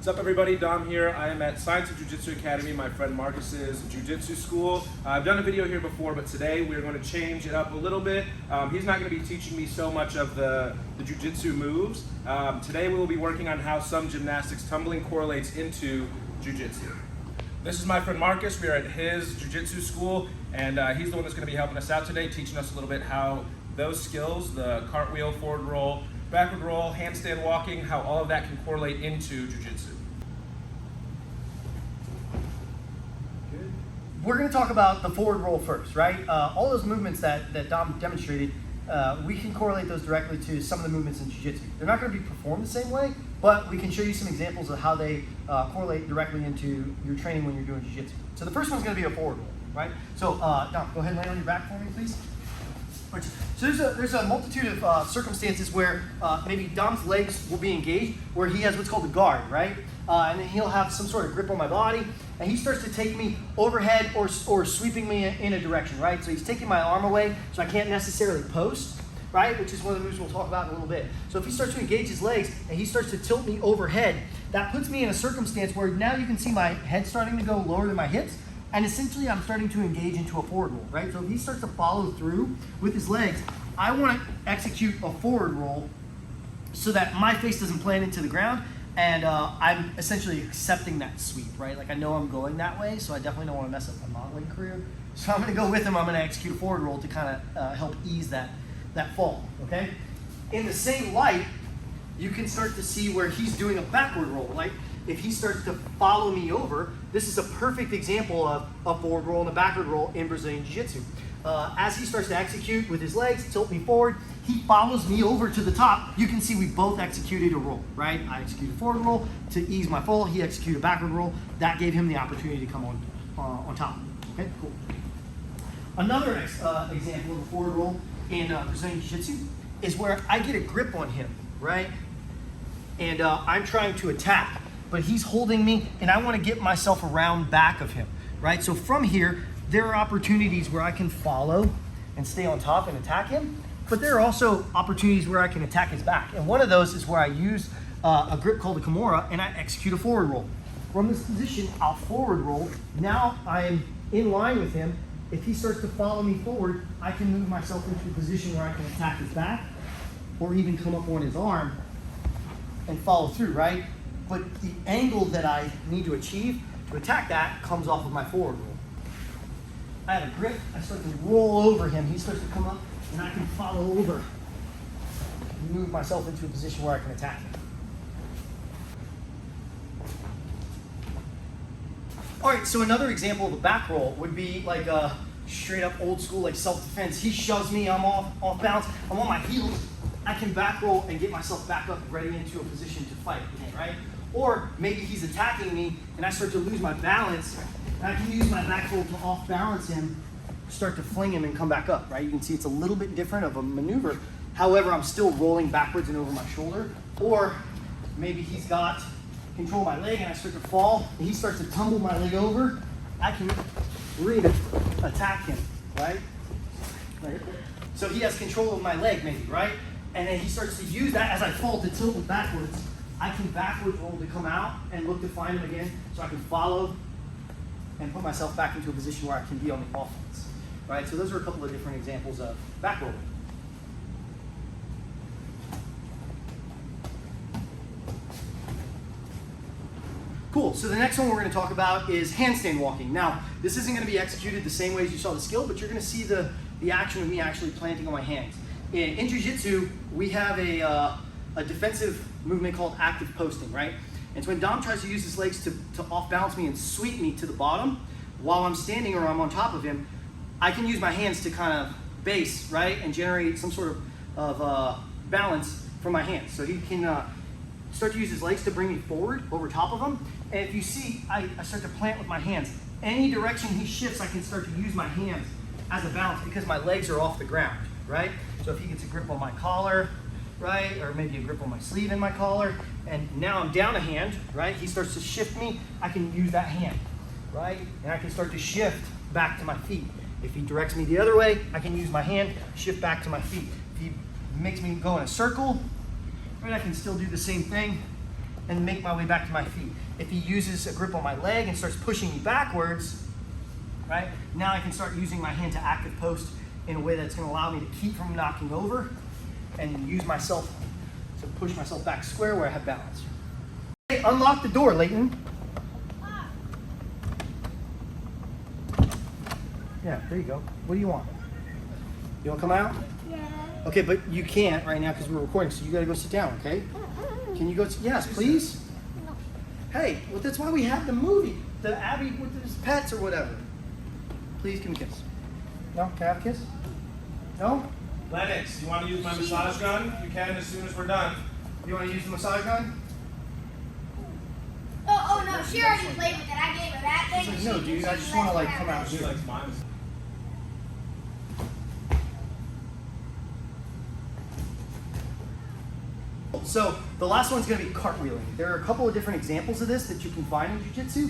What's up everybody, Dom here. I am at Science of Jiu-Jitsu Academy, my friend Marcus's Jiu-Jitsu school. I've done a video here before, but today we're going to change it up a little bit. He's not going to be teaching me so much of the Jiu-Jitsu moves. Today we will be working on how some gymnastics tumbling correlates into Jiu-Jitsu. This is my friend Marcus. We are at his Jiu-Jitsu school, and he's the one that's going to be helping us out today, teaching us a little bit how those skills, the cartwheel, forward roll, backward roll, handstand walking, how all of that can correlate into Jiu-Jitsu. We're going to talk about the forward roll first, right? All those movements that Dom demonstrated, we can correlate those directly to some of the movements in Jiu-Jitsu. They're not going to be performed the same way, but we can show you some examples of how they correlate directly into your training when you're doing Jiu-Jitsu. So the first one's going to be a forward roll, right? So Dom, go ahead and lay on your back for me, please. So there's a multitude of circumstances where maybe Dom's legs will be engaged, where he has what's called a guard, right? And then he'll have some sort of grip on my body, and he starts to take me overhead or sweeping me in a direction, right? So he's taking my arm away, so I can't necessarily post, right? Which is one of the moves we'll talk about in a little bit. So if he starts to engage his legs and he starts to tilt me overhead, that puts me in a circumstance where now you can see my head starting to go lower than my hips, and essentially I'm starting to engage into a forward roll, right? So if he starts to follow through with his legs, I want to execute a forward roll so that my face doesn't plant into the ground, and I'm essentially accepting that sweep, right? Like I know I'm going that way, so I definitely don't want to mess up my modeling career. So I'm going to go with him. I'm going to execute a forward roll to kind of help ease that fall, okay? In the same light, you can start to see where he's doing a backward roll. Like if he starts to follow me over, this is a perfect example of a forward roll and a backward roll in Brazilian Jiu-Jitsu. As he starts to execute with his legs, tilt me forward, he follows me over to the top. You can see we both executed a roll, right? I executed a forward roll to ease my fall. He executed a backward roll. That gave him the opportunity to come on top. Okay, cool. Another example of a forward roll in Brazilian Jiu-Jitsu is where I get a grip on him, right? And I'm trying to attack, but he's holding me, and I want to get myself around back of him, right? So from here, there are opportunities where I can follow and stay on top and attack him, but there are also opportunities where I can attack his back. And one of those is where I use a grip called a Kimura, and I execute a forward roll. From this position, I'll forward roll. Now I'm in line with him. If he starts to follow me forward, I can move myself into a position where I can attack his back, or even come up on his arm and follow through, right? But the angle that I need to achieve to attack that comes off of my forward roll. I have a grip, I start to roll over him, he starts to come up, and I can follow over and move myself into a position where I can attack him. All right, so another example of a back roll would be like a straight up old school like self-defense. He shoves me, I'm off balance, I'm on my heels, I can back roll and get myself back up ready into a position to fight again, right? Or maybe he's attacking me and I start to lose my balance, and I can use my back roll to off balance him, start to fling him and come back up, right? You can see it's a little bit different of a maneuver. However, I'm still rolling backwards and over my shoulder. Or maybe he's got control of my leg and I start to fall and he starts to tumble my leg over. I can attack him, right? So he has control of my leg maybe, right? And then he starts to use that as I fall to tilt him backwards. I can backwards roll to come out and look to find him again, so I can follow and put myself back into a position where I can be on the offense, right? So those are a couple of different examples of back rolling. Cool, so the next one we're going to talk about is handstand walking. Now, this isn't going to be executed the same way as you saw the skill, but you're going to see the action of me actually planting on my hands. In Jiu-Jitsu, we have a defensive movement called active posting, right? And so when Dom tries to use his legs to off balance me and sweep me to the bottom, while I'm standing or I'm on top of him, I can use my hands to kind of base, right? And generate some sort of balance from my hands. So he can start to use his legs to bring me forward over top of him. And if you see, I start to plant with my hands. Any direction he shifts, I can start to use my hands as a balance because my legs are off the ground, right? So if he gets a grip on my collar, right? Or maybe a grip on my sleeve in my collar, and now I'm down a hand, right? He starts to shift me, I can use that hand, right? And I can start to shift back to my feet. If he directs me the other way, I can use my hand, shift back to my feet. If he makes me go in a circle, right, I can still do the same thing and make my way back to my feet. If he uses a grip on my leg and starts pushing me backwards, right, now I can start using my hand to active post in a way that's going to allow me to keep from knocking over and use myself to push myself back square where I have balance. Okay, unlock the door, Leighton. Yeah, there you go. What do you want? You want to come out? Yeah. Okay, but you can't right now because we're recording, so you got to go sit down, okay? Can you go? Yes, please. No. Hey, well, that's why we have the movie, the Abby with his pets or whatever. Please give me a kiss. No? Can I have a kiss? No? Lennox, you want to use my massage gun? You can as soon as we're done. You want to use the massage gun? Oh no, she already played with it. I gave her that thing. She's like, no, dude, I just want to like come out She here. likes mine. So the last one's going to be cartwheeling. There are a couple of different examples of this that you can find in jiu-jitsu.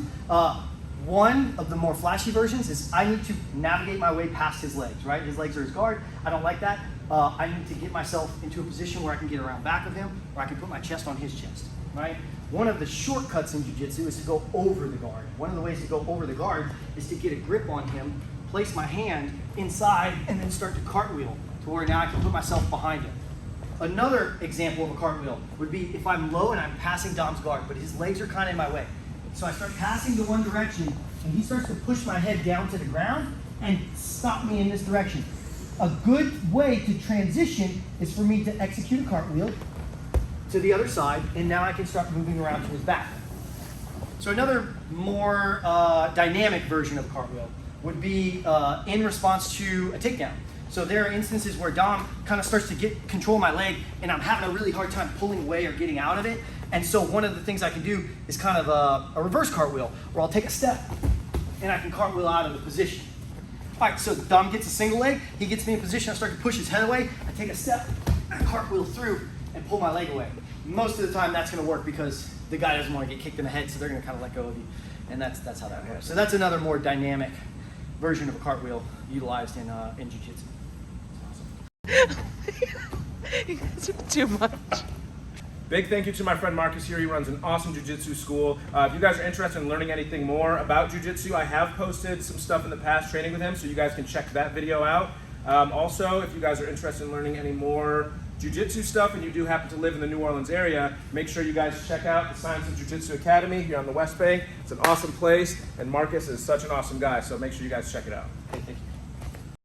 One of the more flashy versions is I need to navigate my way past his legs, right? His legs are his guard. I don't like that. I need to get myself into a position where I can get around back of him, where I can put my chest on his chest, right? One of the shortcuts in jiu-jitsu is to go over the guard. One of the ways to go over the guard is to get a grip on him, place my hand inside, and then start to cartwheel to where now I can put myself behind him. Another example of a cartwheel would be if I'm low and I'm passing Dom's guard, but his legs are kind of in my way. So I start passing to one direction, and he starts to push my head down to the ground and stop me in this direction. A good way to transition is for me to execute a cartwheel to the other side, and now I can start moving around to his back. So another more dynamic version of cartwheel would be in response to a takedown. So there are instances where Dom kind of starts to get control of my leg, and I'm having a really hard time pulling away or getting out of it. And so one of the things I can do is kind of a reverse cartwheel, where I'll take a step, and I can cartwheel out of the position. All right, so Dom gets a single leg, he gets me in position, I start to push his head away, I take a step, I cartwheel through, and pull my leg away. Most of the time that's gonna work because the guy doesn't want to get kicked in the head, so they're gonna kind of let go of you. And that's how that works. So that's another more dynamic version of a cartwheel utilized in jiu-jitsu. You guys are too much. Big thank you to my friend Marcus here. He runs an awesome jiu-jitsu school. If you guys are interested in learning anything more about jiu-jitsu, I have posted some stuff in the past training with him, so you guys can check that video out. Also, if you guys are interested in learning any more jiu-jitsu stuff and you do happen to live in the New Orleans area, make sure you guys check out the Science of Jiu-Jitsu Academy here on the West Bank. It's an awesome place, and Marcus is such an awesome guy, so make sure you guys check it out. Okay, thank you.